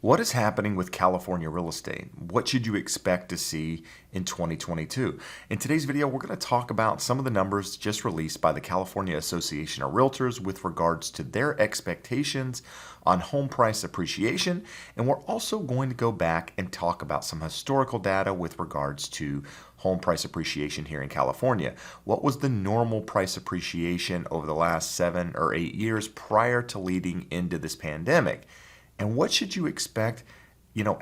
What is happening with California real estate? What should you expect to see in 2022? In today's video, we're going to talk about some of the numbers just released by the California Association of Realtors with regards to their expectations on home price appreciation. And we're also going to go back and talk about some historical data with regards to home price appreciation here in California. What was the normal price appreciation over the last 7 or 8 years prior to leading into this pandemic? And what should you expect,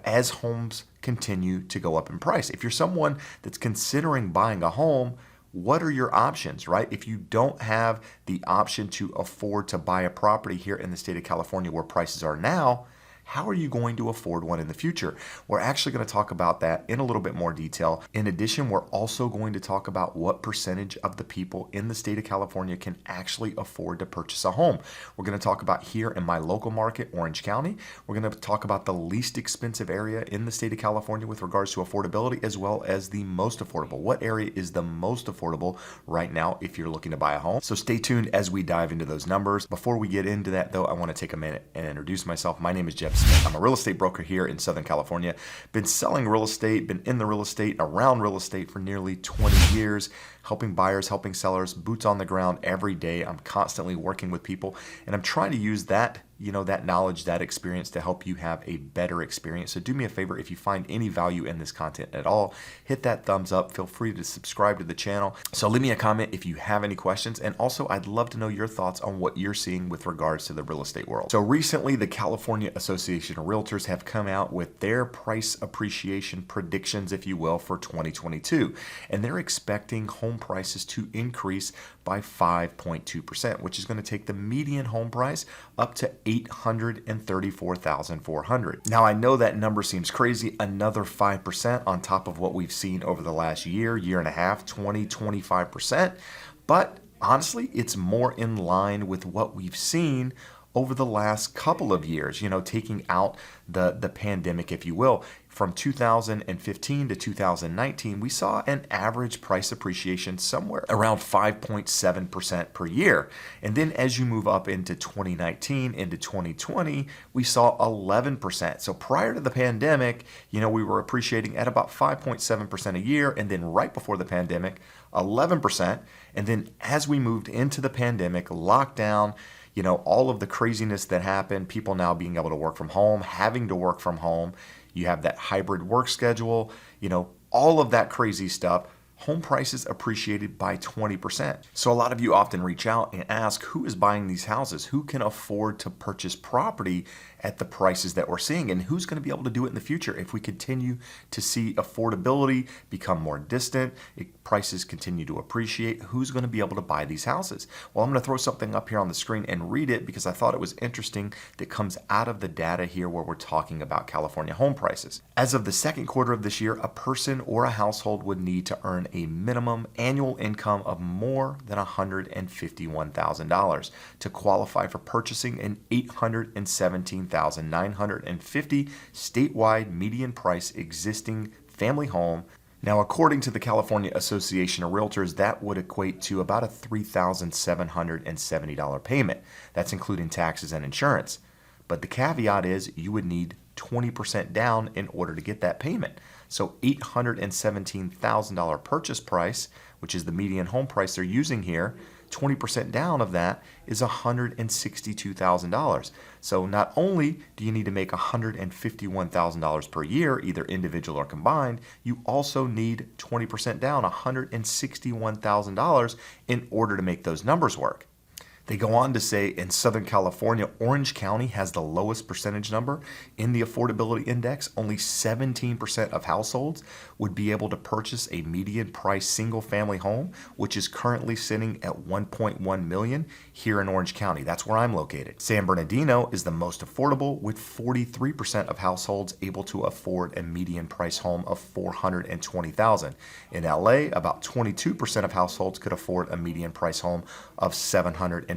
as homes continue to go up in price? If you're someone that's considering buying a home, what are your options, right? If you don't have the option to afford to buy a property here in the state of California where prices are now, how are you going to afford one in the future? We're actually going to talk about that in a little bit more detail. In addition, we're also going to talk about what percentage of the people in the state of California can actually afford to purchase a home. We're going to talk about here in my local market, Orange County. We're going to talk about the least expensive area in the state of California with regards to affordability, as well as the most affordable. What area is the most affordable right now if you're looking to buy a home? So stay tuned as we dive into those numbers. Before we get into that, though, I want to take a minute and introduce myself. My name is Jeb Smith. I'm a real estate broker here in Southern California. Been selling real estate, been in the real estate, around real estate for nearly 20 years, helping buyers, helping sellers, boots on the ground every day. I'm constantly working with people, and I'm trying to use that that knowledge, that experience to help you have a better experience. So do me a favor, if you find any value in this content at all, hit that thumbs up. Feel free to subscribe to the channel. So leave me a comment if you have any questions. And also, I'd love to know your thoughts on what you're seeing with regards to the real estate world. So recently, the California Association of Realtors have come out with their price appreciation predictions, if you will, for 2022. And they're expecting home prices to increase by 5.2%, which is going to take the median home price up to $834,400. Now, I know that number seems crazy, another 5% on top of what we've seen over the last year and a half, 25%. But honestly, it's more in line with what we've seen over the last couple of years, taking out the pandemic, if you will. From 2015 to 2019, we saw an average price appreciation somewhere around 5.7% per year. And then as you move up into 2019, into 2020, we saw 11%. So prior to the pandemic, we were appreciating at about 5.7% a year. And then right before the pandemic, 11%. And then as we moved into the pandemic, lockdown, all of the craziness that happened, people now being able to work from home, having to work from home, you have that hybrid work schedule, all of that crazy stuff. Home prices appreciated by 20%. So a lot of you often reach out and ask, who is buying these houses? Who can afford to purchase property at the prices that we're seeing? And who's going to be able to do it in the future if we continue to see affordability become more distant, prices continue to appreciate? Who's going to be able to buy these houses? Well, I'm going to throw something up here on the screen and read it because I thought it was interesting that comes out of the data here where we're talking about California home prices. As of the second quarter of this year, a person or a household would need to earn a minimum annual income of more than $151,000 to qualify for purchasing an $817,950 statewide median price existing family home. Now, according to the California Association of Realtors, that would equate to about a $3,770 payment. That's including taxes and insurance. But the caveat is you would need 20% down in order to get that payment. So $817,000 purchase price, which is the median home price they're using here, 20% down of that is $162,000. So not only do you need to make $151,000 per year, either individual or combined, you also need 20% down, $161,000 in order to make those numbers work. They go on to say in Southern California, Orange County has the lowest percentage number in the affordability index. Only 17% of households would be able to purchase a median price single family home, which is currently sitting at $1.1 million here in Orange County. That's where I'm located. San Bernardino is the most affordable, with 43% of households able to afford a median price home of $420,000. In LA, about 22% of households could afford a median price home of $756,000.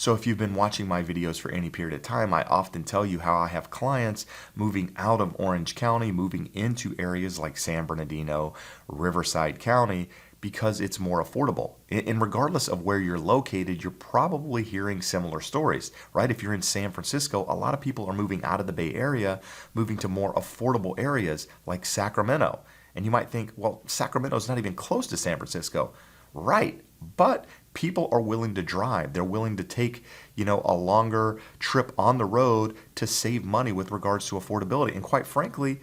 So if you've been watching my videos for any period of time, I often tell you how I have clients moving out of Orange County, moving into areas like San Bernardino, Riverside County, because it's more affordable. And regardless of where you're located, you're probably hearing similar stories, right? If you're in San Francisco, a lot of people are moving out of the Bay Area, moving to more affordable areas like Sacramento. And you might think, well, Sacramento's not even close to San Francisco. Right. But people are willing to drive. They're willing to take, a longer trip on the road to save money with regards to affordability. And quite frankly,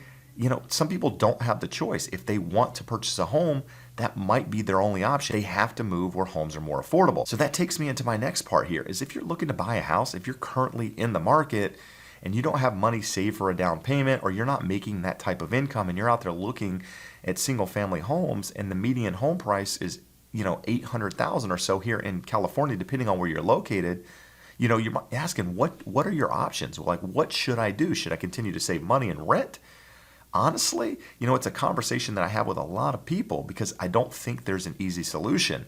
some people don't have the choice. If they want to purchase a home, that might be their only option. They have to move where homes are more affordable. So that takes me into my next part here is if you're looking to buy a house, if you're currently in the market and you don't have money saved for a down payment, or you're not making that type of income and you're out there looking at single family homes and the median home price is, 800,000 or so here in California, depending on where you're located, you're asking what are your options? Like, what should I do? Should I continue to save money and rent? Honestly, it's a conversation that I have with a lot of people because I don't think there's an easy solution.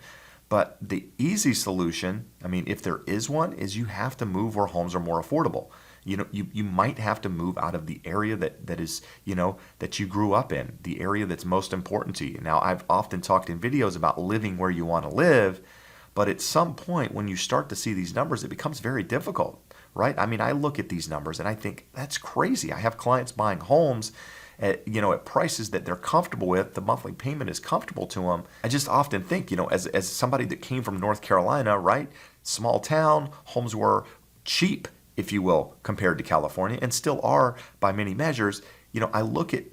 But the easy solution, if there is one, is you have to move where homes are more affordable. You might have to move out of the area that is, that you grew up in, the area that's most important to you. Now, I've often talked in videos about living where you want to live, but at some point when you start to see these numbers, it becomes very difficult, right? I look at these numbers and I think that's crazy. I have clients buying homes at prices that they're comfortable with. The monthly payment is comfortable to them. I just often think, as somebody that came from North Carolina, right? Small town, homes were cheap, if you will, compared to California, and still are by many measures. I look at,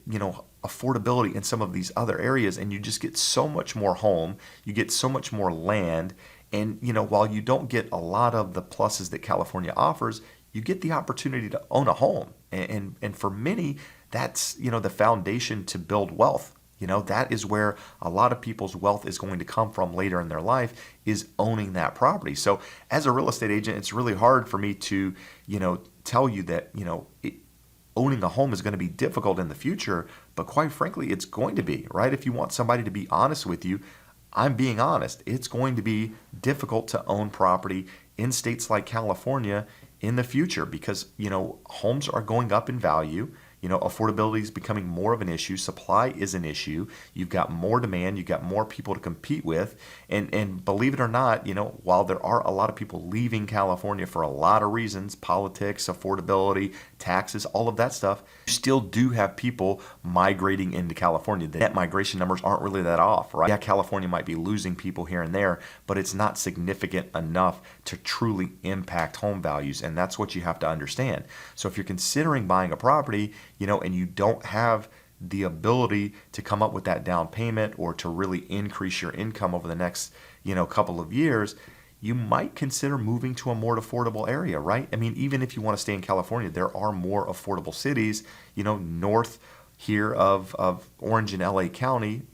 affordability in some of these other areas, and you just get so much more home, you get so much more land, and, while you don't get a lot of the pluses that California offers, you get the opportunity to own a home. And for many, that's, the foundation to build wealth. That is where a lot of people's wealth is going to come from later in their life, is owning that property. So as a real estate agent, it's really hard for me to, tell you that, owning a home is going to be difficult in the future, but quite frankly, it's going to be, right? If you want somebody to be honest with you, I'm being honest. It's going to be difficult to own property in states like California in the future because, homes are going up in value. Affordability is becoming more of an issue. Supply is an issue. You've got more demand. You've got more people to compete with. And believe it or not, while there are a lot of people leaving California for a lot of reasons, politics, affordability, taxes, all of that stuff, you still do have people migrating into California. The net migration numbers aren't really that off, right? Yeah, California might be losing people here and there, but it's not significant enough to truly impact home values. And that's what you have to understand. So if you're considering buying a property, and you don't have the ability to come up with that down payment or to really increase your income over the next, couple of years, you might consider moving to a more affordable area, right? Even if you want to stay in California, there are more affordable cities, north here of Orange and LA County,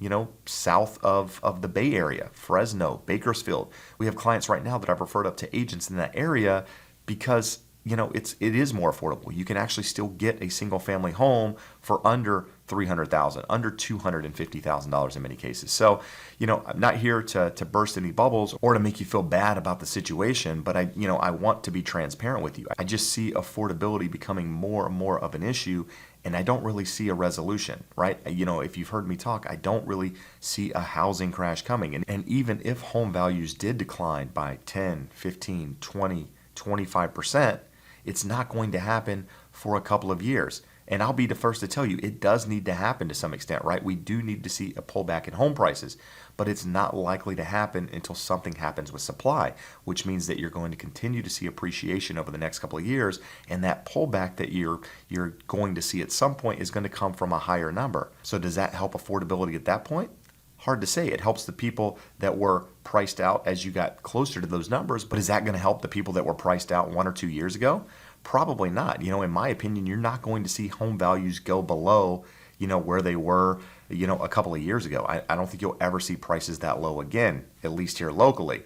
south of the Bay Area, Fresno, Bakersfield. We have clients right now that I've referred up to agents in that area because it is more affordable. You can actually still get a single family home for under $300,000, under $250,000 in many cases. So, I'm not here to burst any bubbles or to make you feel bad about the situation, but I want to be transparent with you. I just see affordability becoming more and more of an issue, and I don't really see a resolution, right? If you've heard me talk, I don't really see a housing crash coming. And even if home values did decline by 10, 15, 20, 25%, it's not going to happen for a couple of years. And I'll be the first to tell you, it does need to happen to some extent, right? We do need to see a pullback in home prices, but it's not likely to happen until something happens with supply, which means that you're going to continue to see appreciation over the next couple of years, and that pullback that you're going to see at some point is going to come from a higher number. So does that help affordability at that point? Hard to say. It helps the people that were priced out as you got closer to those numbers, but is that going to help the people that were priced out 1 or 2 years ago? Probably not. In my opinion, you're not going to see home values go below, where they were, a couple of years ago. I don't think you'll ever see prices that low again, at least here locally.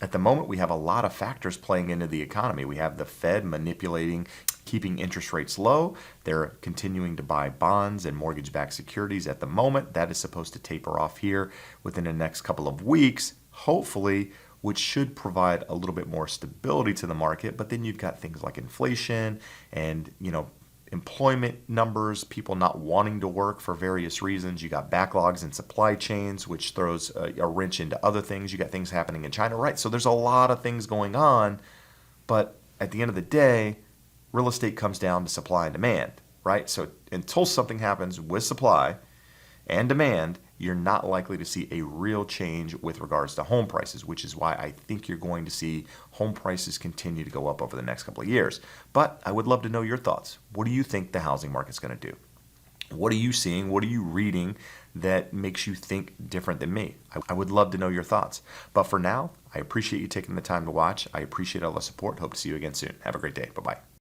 At the moment, we have a lot of factors playing into the economy. We have the Fed manipulating, keeping interest rates low. They're continuing to buy bonds and mortgage-backed securities at the moment. That is supposed to taper off here within the next couple of weeks, hopefully, which should provide a little bit more stability to the market. But then you've got things like inflation and, employment numbers, people not wanting to work for various reasons. You got backlogs in supply chains, which throws a wrench into other things. You got things happening in China, right? So there's a lot of things going on, but at the end of the day, real estate comes down to supply and demand, right? So until something happens with supply and demand, you're not likely to see a real change with regards to home prices, which is why I think you're going to see home prices continue to go up over the next couple of years. But I would love to know your thoughts. What do you think the housing market's going to do? What are you seeing? What are you reading that makes you think different than me? I would love to know your thoughts. But for now, I appreciate you taking the time to watch. I appreciate all the support. Hope to see you again soon. Have a great day. Bye-bye.